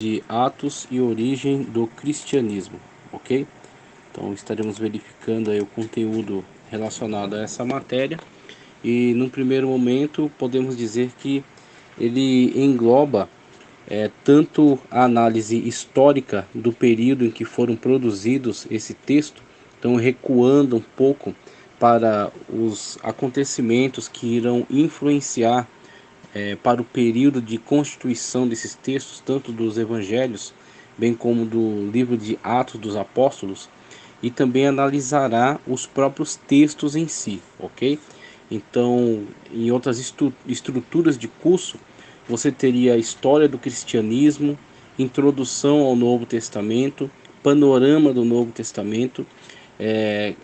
de Atos e origem do cristianismo, ok? Então estaremos verificando aí o conteúdo relacionado a essa matéria e no primeiro momento podemos dizer que ele engloba tanto a análise histórica do período em que foram produzidos esse texto, então recuando um pouco para os acontecimentos que irão influenciar para o período de constituição desses textos, tanto dos evangelhos, bem como do livro de Atos dos Apóstolos, e também analisará os próprios textos em si, ok? Então, em outras estruturas de curso, você teria a história do cristianismo, introdução ao Novo Testamento, panorama do Novo Testamento, é,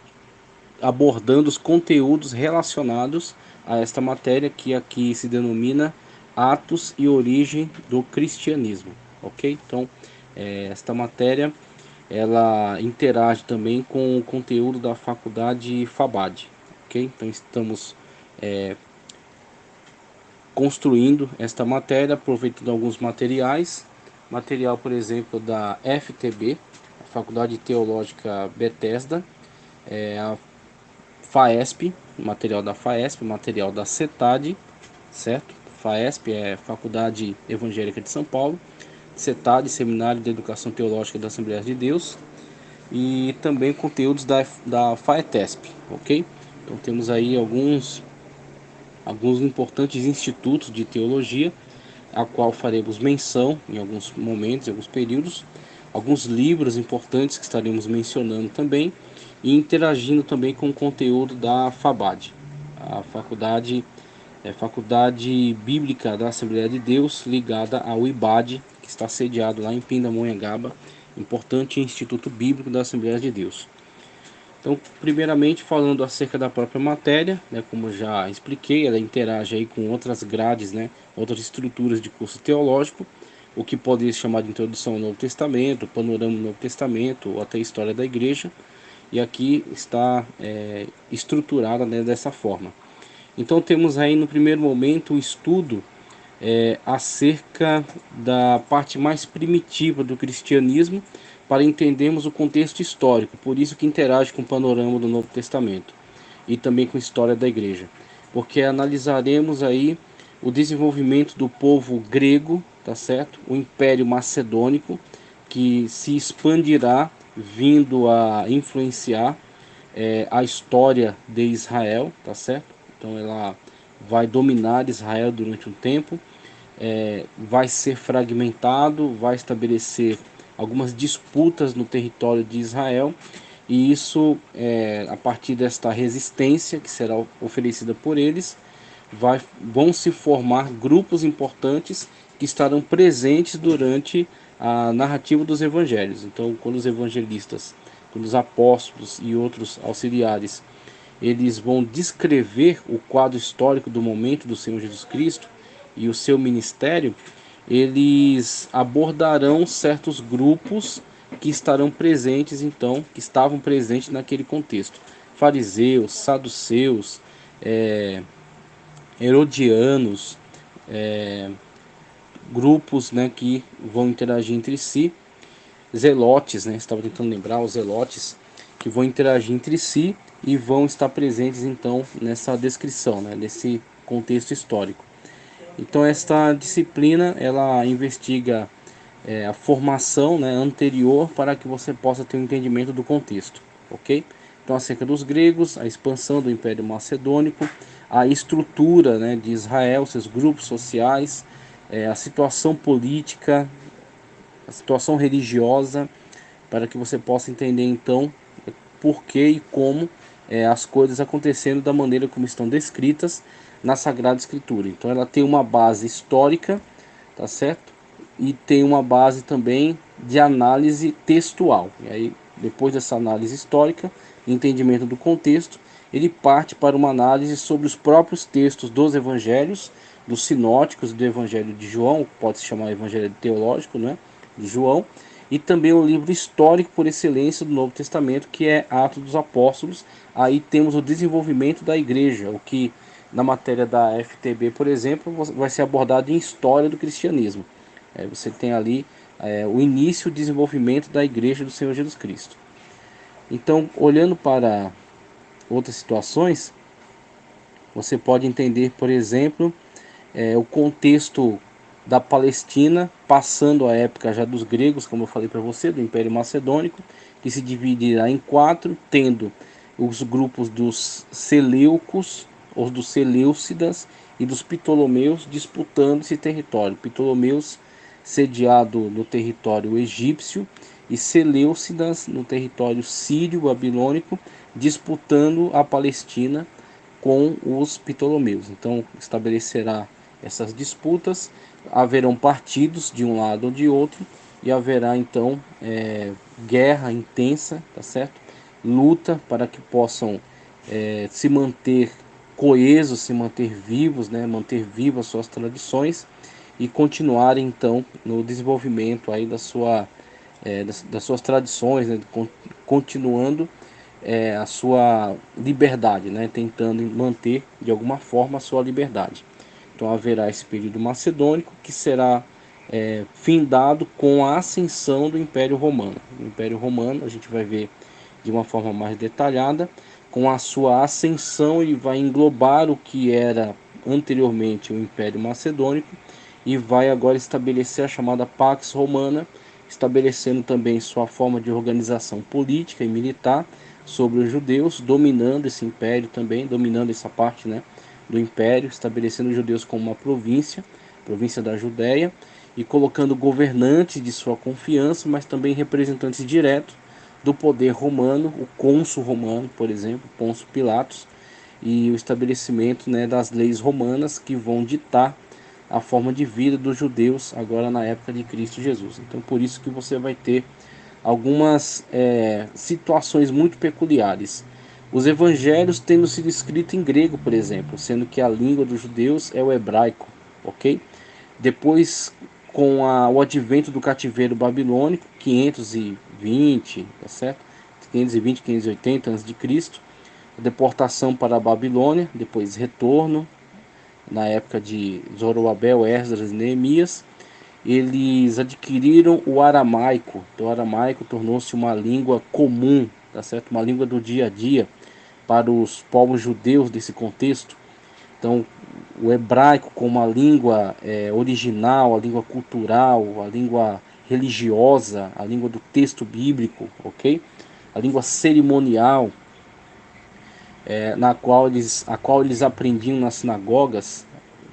abordando os conteúdos relacionados a esta matéria que aqui se denomina Atos e origem do cristianismo, ok? Então, esta matéria ela interage também com o conteúdo da faculdade FABAD, ok? Então estamos construindo esta matéria, aproveitando alguns material, por exemplo, da FTB, a Faculdade Teológica Bethesda, a FAESP, material da FAESP, material da CETAD, certo? FAESP é Faculdade Evangélica de São Paulo, CETAD, Seminário de Educação Teológica da Assembleia de Deus, e também conteúdos da FAETESP, ok? Então temos aí alguns importantes institutos de teologia, a qual faremos menção em alguns momentos, em alguns períodos, alguns livros importantes que estaremos mencionando também, e interagindo também com o conteúdo da FABAD, a Faculdade Bíblica da Assembleia de Deus, ligada ao IBAD, que está sediado lá em Pindamonhangaba, importante instituto bíblico da Assembleia de Deus. Então, primeiramente falando acerca da própria matéria, né, como já expliquei, ela interage aí com outras grades, né, outras estruturas de curso teológico, o que pode ser chamado de introdução ao Novo Testamento, panorama do Novo Testamento, ou até história da igreja, e aqui está estruturada, né, dessa forma. Então temos aí no primeiro momento o estudo acerca da parte mais primitiva do cristianismo para entendermos o contexto histórico, por isso que interage com o panorama do Novo Testamento e também com a história da igreja, porque analisaremos aí o desenvolvimento do povo grego, tá certo? O Império Macedônico, que se expandirá vindo a influenciar a história de Israel, tá certo? Então ela vai dominar Israel durante um tempo, vai ser fragmentado, vai estabelecer algumas disputas no território de Israel, e isso, a partir desta resistência que será oferecida por eles, vão se formar grupos importantes que estarão presentes durante a narrativa dos evangelhos. Então, quando os evangelistas, quando os apóstolos e outros auxiliares, eles vão descrever o quadro histórico do momento do Senhor Jesus Cristo e o seu ministério, eles abordarão certos grupos que estarão presentes, então, que estavam presentes naquele contexto. Fariseus, saduceus, herodianos, grupos, né, que vão interagir entre si, zelotes, né, estava tentando lembrar, os zelotes, que vão interagir entre si e vão estar presentes, então, nessa descrição, né, desse contexto histórico. Então esta disciplina ela investiga a formação, né, anterior para que você possa ter um entendimento do contexto, ok? Então acerca dos gregos, a expansão do Império Macedônico, a estrutura, né, de Israel, seus grupos sociais, a situação política, a situação religiosa, para que você possa entender então por que e como as coisas acontecendo da maneira como estão descritas na Sagrada Escritura. Então ela tem uma base histórica, tá certo? E tem uma base também de análise textual. E aí, depois dessa análise histórica, entendimento do contexto, ele parte para uma análise sobre os próprios textos dos evangelhos, dos sinóticos do Evangelho de João, pode se chamar Evangelho teológico, né, de João, e também o livro histórico por excelência do Novo Testamento, que é Atos dos Apóstolos. Aí temos o desenvolvimento da igreja, o que na matéria da FTB, por exemplo, vai ser abordado em História do Cristianismo. Você tem ali o início e o desenvolvimento da igreja do Senhor Jesus Cristo. Então, olhando para outras situações, você pode entender, por exemplo, o contexto da Palestina, passando a época já dos gregos, como eu falei para você, do Império Macedônico, que se dividirá em quatro, tendo os grupos dos Seleucos, os dos Seleucidas e dos Ptolomeus disputando esse território. Ptolomeus sediado no território egípcio e Seleucidas no território sírio-babilônico, disputando a Palestina com os Ptolomeus. Então estabelecerá essas disputas, haverão partidos de um lado ou de outro, e haverá então guerra intensa, tá certo? Luta para que possam se manter coesos, se manter vivos, né? Manter vivas suas tradições e continuarem então no desenvolvimento aí das suas tradições, né? Continuando a sua liberdade, né? Tentando manter de alguma forma a sua liberdade. Então haverá esse período macedônico que será findado com a ascensão do Império Romano. O Império Romano a gente vai ver de uma forma mais detalhada, com a sua ascensão ele vai englobar o que era anteriormente o Império Macedônico e vai agora estabelecer a chamada Pax Romana, estabelecendo também sua forma de organização política e militar sobre os judeus, dominando esse império também, dominando essa parte, né, do império, estabelecendo os judeus como uma província da Judéia, e colocando governantes de sua confiança, mas também representantes diretos do poder romano, o cônsul romano, por exemplo, Pôncio Pilatos, e o estabelecimento, né, das leis romanas que vão ditar a forma de vida dos judeus agora na época de Cristo Jesus. Então por isso que você vai ter algumas situações muito peculiares. Os evangelhos tendo sido escritos em grego, por exemplo, sendo que a língua dos judeus é o hebraico, ok? Depois, com o advento do cativeiro babilônico, 520, tá certo? 520, 580 a.C., a deportação para a Babilônia, depois retorno, na época de Zorobabel, Esdras e Neemias, eles adquiriram o aramaico. Então, o aramaico tornou-se uma língua comum, tá certo? Uma língua do dia a dia para os povos judeus desse contexto. Então, o hebraico como a língua original, a língua cultural, a língua religiosa, a língua do texto bíblico, ok? A língua cerimonial, a qual eles aprendiam nas sinagogas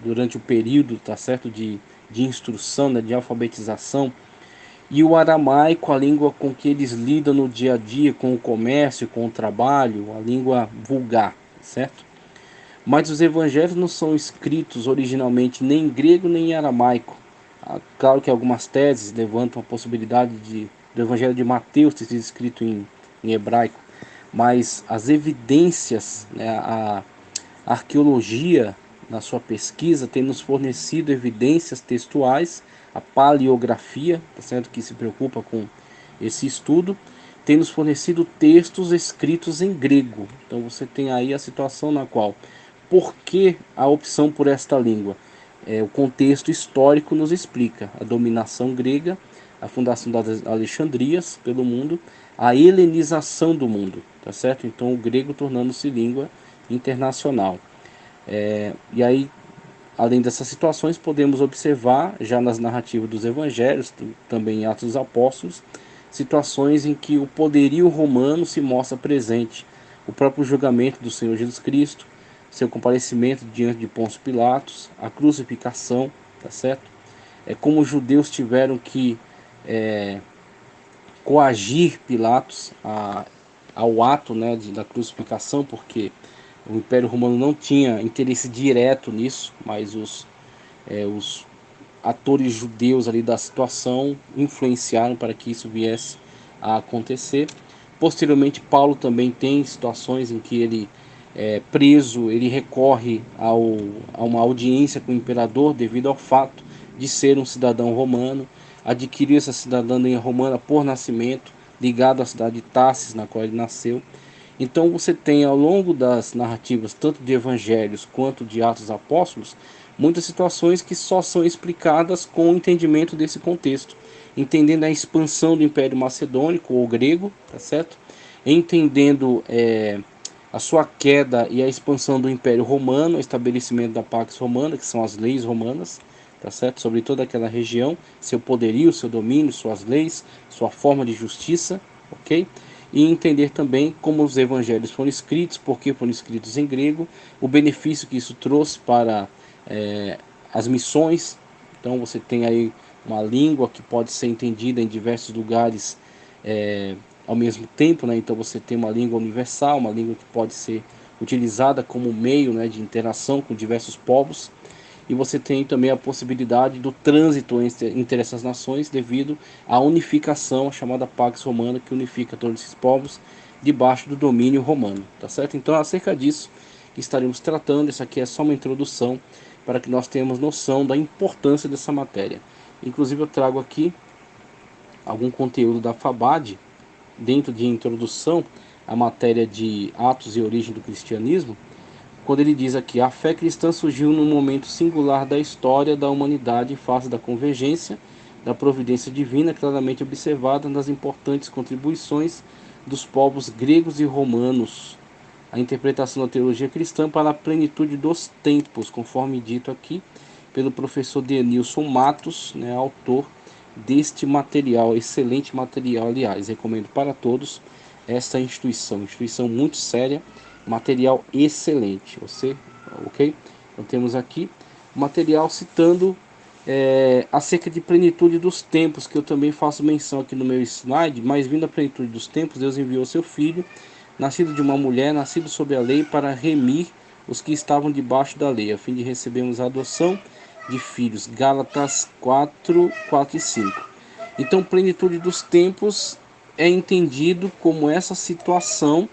durante o período, tá certo, de instrução, né, de alfabetização, e o aramaico, a língua com que eles lidam no dia a dia, com o comércio, com o trabalho, a língua vulgar, certo? Mas os evangelhos não são escritos originalmente nem em grego nem em aramaico. Claro que algumas teses levantam a possibilidade do evangelho de Mateus ter sido escrito em hebraico, mas as evidências, né, a arqueologia na sua pesquisa tem nos fornecido evidências textuais, a paleografia, tá certo, que se preocupa com esse estudo, tem nos fornecido textos escritos em grego. Então você tem aí a situação na qual, por que a opção por esta língua? O contexto histórico nos explica a dominação grega, a fundação das Alexandrias pelo mundo, a helenização do mundo, tá certo? Então o grego tornando-se língua internacional. E aí, além dessas situações, podemos observar, já nas narrativas dos evangelhos, também em Atos dos Apóstolos, situações em que o poderio romano se mostra presente. O próprio julgamento do Senhor Jesus Cristo, seu comparecimento diante de Pôncio Pilatos, a crucificação, tá certo? Como os judeus tiveram que coagir Pilatos ao ato, né, da crucificação, porque o Império Romano não tinha interesse direto nisso, mas os atores judeus ali da situação influenciaram para que isso viesse a acontecer. Posteriormente, Paulo também tem situações em que ele preso, ele recorre a uma audiência com o imperador devido ao fato de ser um cidadão romano, adquiriu essa cidadania romana por nascimento, ligado à cidade de Tarsis, na qual ele nasceu. Então você tem ao longo das narrativas, tanto de evangelhos quanto de Atos dos Apóstolos, muitas situações que só são explicadas com o entendimento desse contexto, entendendo a expansão do Império Macedônico ou grego, tá certo? Entendendo a sua queda e a expansão do Império Romano, o estabelecimento da Pax Romana, que são as leis romanas, tá certo? Sobre toda aquela região, seu poderio, seu domínio, suas leis, sua forma de justiça, ok? E entender também como os evangelhos foram escritos, por que foram escritos em grego, o benefício que isso trouxe para as missões. Então você tem aí uma língua que pode ser entendida em diversos lugares ao mesmo tempo, né? Então você tem uma língua universal, uma língua que pode ser utilizada como meio, né, de interação com diversos povos. E você tem também a possibilidade do trânsito entre essas nações devido à unificação, a chamada Pax Romana, que unifica todos esses povos debaixo do domínio romano, tá certo? Então, acerca disso que estaremos tratando. Isso aqui é só uma introdução para que nós tenhamos noção da importância dessa matéria. Inclusive eu trago aqui algum conteúdo da FABAD dentro de introdução à matéria de Atos e origem do cristianismo, quando ele diz aqui: a fé cristã surgiu num momento singular da história da humanidade em face da convergência da providência divina, claramente observada nas importantes contribuições dos povos gregos e romanos. A interpretação da teologia cristã para a plenitude dos tempos, conforme dito aqui pelo professor Denilson Matos, né, autor deste material, excelente material, aliás, recomendo para todos esta instituição muito séria, material excelente, ok? Então temos aqui material citando acerca de plenitude dos tempos, que eu também faço menção aqui no meu slide. Mas vindo a plenitude dos tempos, Deus enviou seu Filho, nascido de uma mulher, nascido sob a lei, para remir os que estavam debaixo da lei, a fim de recebermos a adoção de filhos. Gálatas 4 e 5. Então, plenitude dos tempos é entendido como essa situação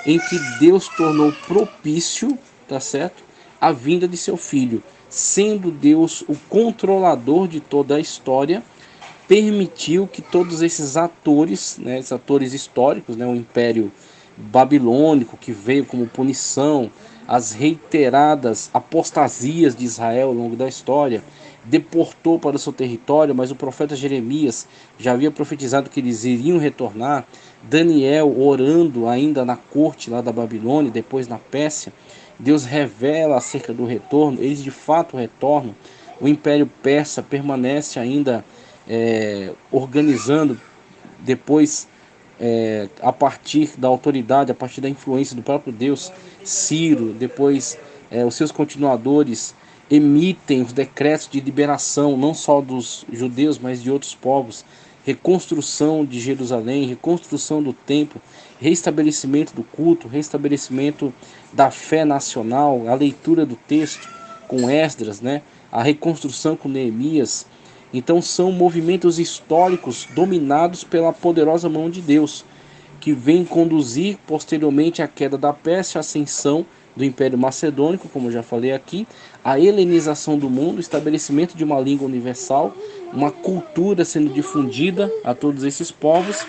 em que Deus tornou propício, tá certo, a vinda de seu Filho. Sendo Deus o controlador de toda a história, permitiu que todos esses atores, né, esses atores históricos, né, o Império Babilônico, que veio como punição, as reiteradas apostasias de Israel ao longo da história, deportou para o seu território, mas o profeta Jeremias já havia profetizado que eles iriam retornar. Daniel orando ainda na corte lá da Babilônia, depois na Pérsia, Deus revela acerca do retorno. Eles de fato retornam. O Império Persa permanece ainda organizando depois, a partir da autoridade, a partir da influência do próprio Deus. Ciro, depois os seus continuadores emitem os decretos de liberação, não só dos judeus, mas de outros povos, reconstrução de Jerusalém, reconstrução do templo, restabelecimento do culto, restabelecimento da fé nacional, a leitura do texto com Esdras, né? A reconstrução com Neemias. Então são movimentos históricos dominados pela poderosa mão de Deus, que vem conduzir posteriormente à queda da Pérsia, a ascensão do Império Macedônico, como eu já falei aqui, a helenização do mundo, o estabelecimento de uma língua universal, uma cultura sendo difundida a todos esses povos,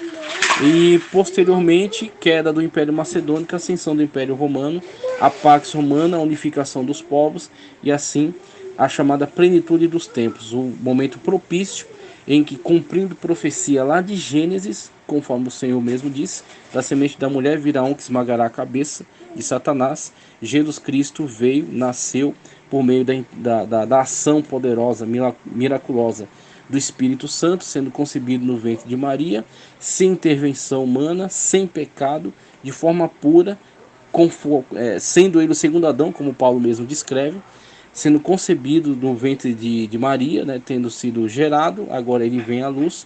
e posteriormente queda do Império Macedônico, ascensão do Império Romano, a Pax Romana, a unificação dos povos, e assim a chamada plenitude dos tempos, o momento propício em que, cumprindo profecia lá de Gênesis, conforme o Senhor mesmo disse, da semente da mulher virá um que esmagará a cabeça de Satanás. Jesus Cristo veio, nasceu por meio da ação poderosa, miraculosa do Espírito Santo, sendo concebido no ventre de Maria, sem intervenção humana, sem pecado, de forma pura, sendo ele o segundo Adão, como Paulo mesmo descreve, sendo concebido no ventre de Maria, né, tendo sido gerado. Agora ele vem à luz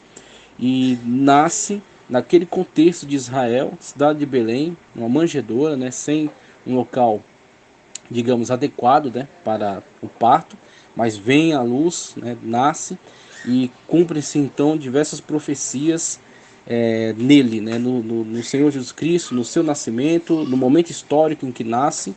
e nasce naquele contexto de Israel, cidade de Belém, uma manjedoura, né, sem um local, digamos, adequado, né, para o parto, mas vem à luz, né, nasce, e cumpre-se então diversas profecias nele, né, no Senhor Jesus Cristo, no seu nascimento, no momento histórico em que nasce,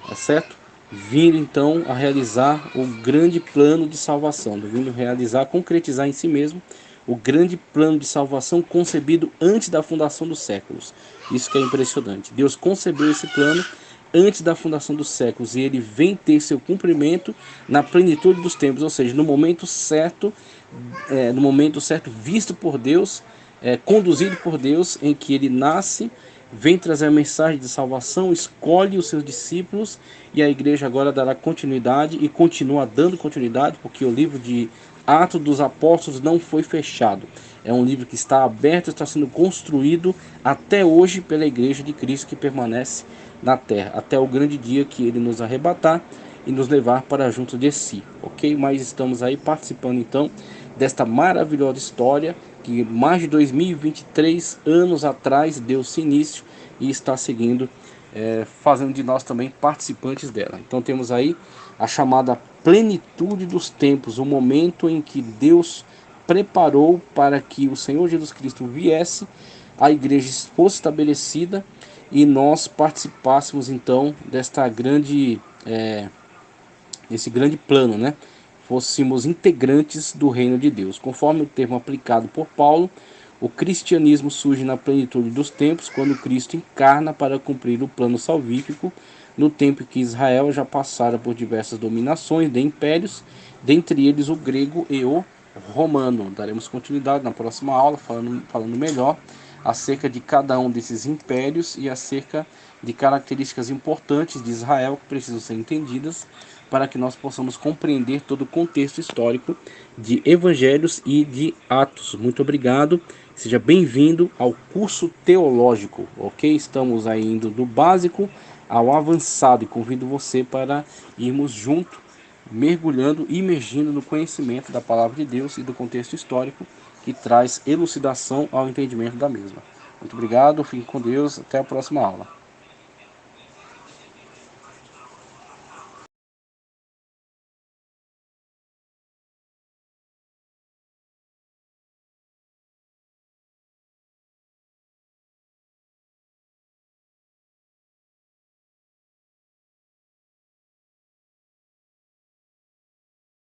tá certo? Vindo então a realizar o grande plano de salvação, vindo realizar, concretizar em si mesmo o grande plano de salvação concebido antes da fundação dos séculos. Isso que é impressionante. Deus concebeu esse plano antes da fundação dos séculos, e ele vem ter seu cumprimento na plenitude dos tempos, ou seja, no momento certo, visto por Deus, conduzido por Deus, em que ele nasce, vem trazer a mensagem de salvação, escolhe os seus discípulos, e a igreja agora dará continuidade e continua dando continuidade, porque o livro de Atos dos Apóstolos não foi fechado. É um livro que está aberto, está sendo construído até hoje pela igreja de Cristo que permanece na terra, até o grande dia que ele nos arrebatar e nos levar para junto de si, ok? Mas estamos aí participando então desta maravilhosa história que mais de 2023 anos atrás deu-se início e está seguindo, fazendo de nós também participantes dela. Então temos aí a chamada plenitude dos tempos, o momento em que Deus preparou para que o Senhor Jesus Cristo viesse, a igreja fosse estabelecida e nós participássemos então desta grande, esse grande plano, né? Fôssemos integrantes do reino de Deus. Conforme o termo aplicado por Paulo, o cristianismo surge na plenitude dos tempos, quando Cristo encarna para cumprir o plano salvífico, no tempo em que Israel já passara por diversas dominações de impérios, dentre eles o grego e o romano. Daremos continuidade na próxima aula, falando melhor acerca de cada um desses impérios e acerca de características importantes de Israel que precisam ser entendidas para que nós possamos compreender todo o contexto histórico de Evangelhos e de Atos. Muito obrigado, seja bem-vindo ao curso teológico, ok? Estamos aí indo do básico ao avançado e convido você para irmos junto, mergulhando, imergindo no conhecimento da palavra de Deus e do contexto histórico que traz elucidação ao entendimento da mesma. Muito obrigado, fique com Deus, até a próxima aula.